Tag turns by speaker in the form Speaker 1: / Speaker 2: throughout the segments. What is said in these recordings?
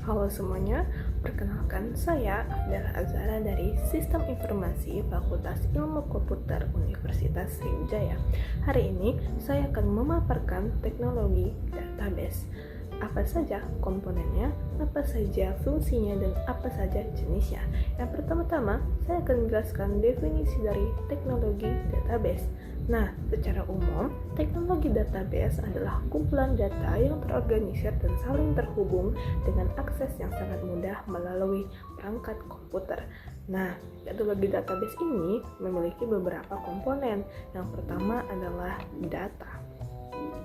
Speaker 1: Halo semuanya, perkenalkan saya Afdal Azhara dari Sistem Informasi Fakultas Ilmu Komputer Universitas Sriwijaya. Hari ini saya akan memaparkan teknologi database. Apa saja komponennya, apa saja fungsinya, dan apa saja jenisnya. Yang pertama-tama, saya akan menjelaskan definisi dari teknologi database. Nah, secara umum, teknologi database adalah kumpulan data yang terorganisir dan saling terhubung dengan akses yang sangat mudah melalui perangkat komputer. Nah, teknologi database ini memiliki beberapa komponen. Yang pertama adalah data.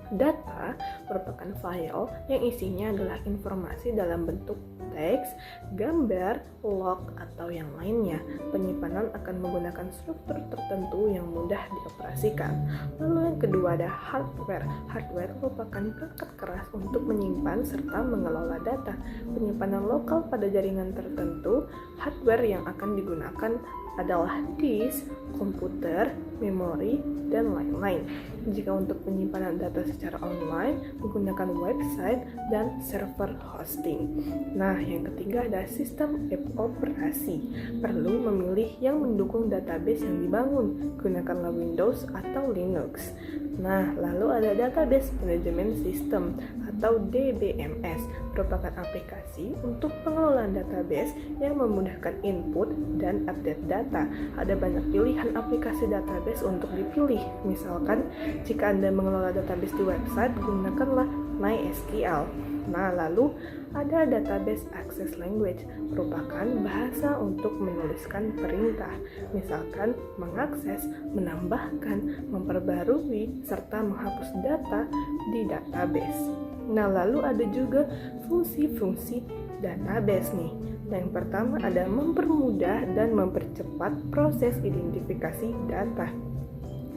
Speaker 1: Data merupakan file yang isinya adalah informasi dalam bentuk teks, gambar, log, atau yang lainnya. Penyimpanan akan menggunakan struktur tertentu yang mudah dioperasikan. Lalu yang kedua ada hardware. Hardware merupakan perangkat keras untuk menyimpan serta mengelola data. Penyimpanan lokal pada jaringan tertentu. Hardware yang akan digunakan adalah disk, komputer, memori, dan lain-lain. Jika untuk penyimpanan data secara online, menggunakan website dan server hosting. Nah, yang ketiga ada sistem operasi. Perlu memilih yang mendukung database yang dibangun, gunakanlah Windows atau Linux. Nah, lalu ada Database Management System atau DBMS, merupakan aplikasi untuk pengelolaan database yang memudahkan input dan update data. Ada banyak pilihan aplikasi database untuk dipilih. Misalkan, jika Anda mengelola database di website, gunakanlah MySQL. Nah, lalu ada Database Access Language, merupakan bahasa untuk menuliskan perintah. Misalkan, mengakses, menambahkan, memperbarui, serta menghapus data di database. Nah, lalu ada juga fungsi-fungsi database nih. Yang pertama ada mempermudah dan mempercepat proses identifikasi data.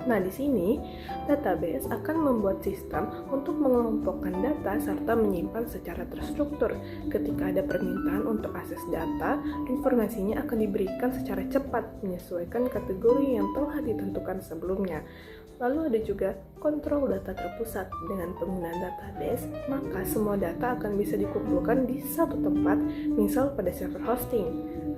Speaker 1: Nah, di sini database akan membuat sistem untuk mengelompokkan data serta menyimpan secara terstruktur. Ketika ada permintaan untuk akses data, informasinya akan diberikan secara cepat menyesuaikan kategori yang telah ditentukan sebelumnya. Lalu ada juga kontrol data terpusat. Dengan penggunaan database, maka semua data akan bisa dikumpulkan di satu tempat, misal pada server hosting.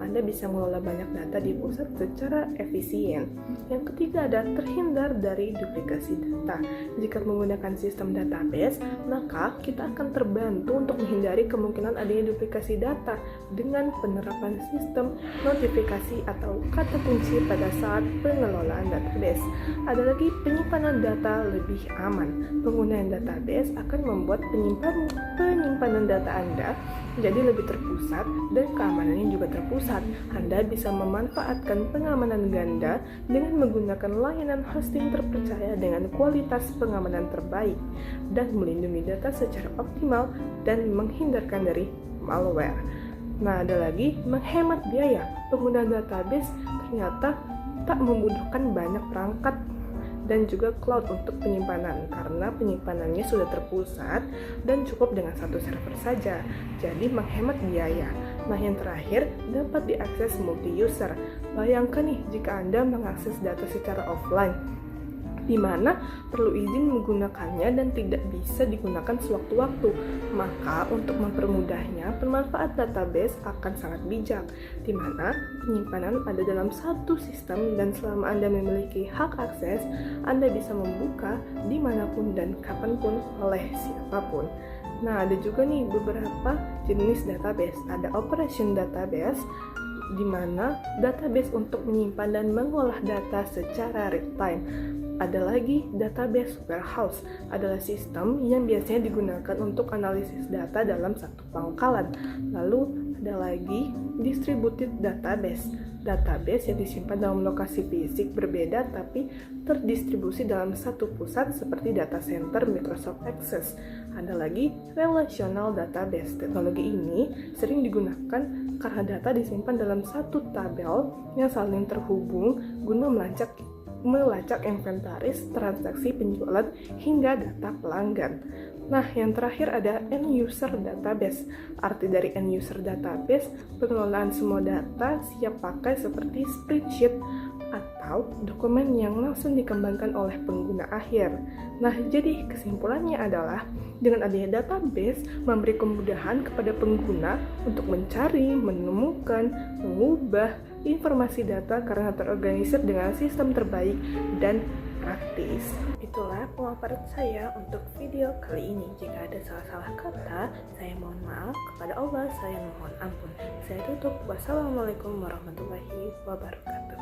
Speaker 1: Anda bisa mengelola banyak data di pusat secara efisien. Yang ketiga ada terhindar dari duplikasi data. Jika menggunakan sistem database, maka kita akan terbantu untuk menghindari kemungkinan adanya duplikasi data dengan penerapan sistem notifikasi atau kata kunci pada saat pengelolaan database. Ada lagi penyimpanan data lebih aman. Penggunaan database akan membuat penyimpanan data Anda menjadi lebih terpusat dan keamanannya juga terpusat. Anda bisa memanfaatkan pengamanan ganda dengan menggunakan layanan hosting terpercaya dengan kualitas pengamanan terbaik dan melindungi data secara optimal dan menghindarkan dari malware. Nah, ada lagi menghemat biaya. Penggunaan database ternyata tak membutuhkan banyak perangkat dan juga cloud untuk penyimpanan karena penyimpanannya sudah terpusat dan cukup dengan satu server saja, jadi menghemat biaya. Nah, yang terakhir dapat diakses multi-user. Bayangkan nih jika Anda mengakses data secara offline, di mana perlu izin menggunakannya dan tidak bisa digunakan sewaktu-waktu. Maka untuk mempermudahnya, pemanfaat database akan sangat bijak, di mana penyimpanan ada dalam satu sistem dan selama Anda memiliki hak akses, Anda bisa membuka dimanapun dan kapanpun oleh siapapun. Nah, ada juga nih beberapa jenis database. Ada operation database, di mana database untuk menyimpan dan mengolah data secara real time. Ada lagi database warehouse, adalah sistem yang biasanya digunakan untuk analisis data dalam satu pangkalan. Lalu ada lagi distributed database, database yang disimpan dalam lokasi fisik berbeda tapi terdistribusi dalam satu pusat seperti data center Microsoft Access. Ada lagi relational database. Teknologi ini sering digunakan karena data disimpan dalam satu tabel yang saling terhubung guna melacak inventaris, transaksi penjualan, hingga data pelanggan. Nah, yang terakhir ada end user database. Arti dari end user database, pengelolaan semua data siap pakai seperti spreadsheet atau atau dokumen yang langsung dikembangkan oleh pengguna akhir. Nah, jadi kesimpulannya adalah dengan adanya database memberi kemudahan kepada pengguna untuk mencari, menemukan, mengubah informasi data karena terorganisir dengan sistem terbaik dan praktis. Itulah pemaparan saya untuk video kali ini. Jika ada salah-salah kata, saya mohon maaf. Kepada Allah, saya mohon ampun. Saya tutup. Wassalamualaikum warahmatullahi wabarakatuh.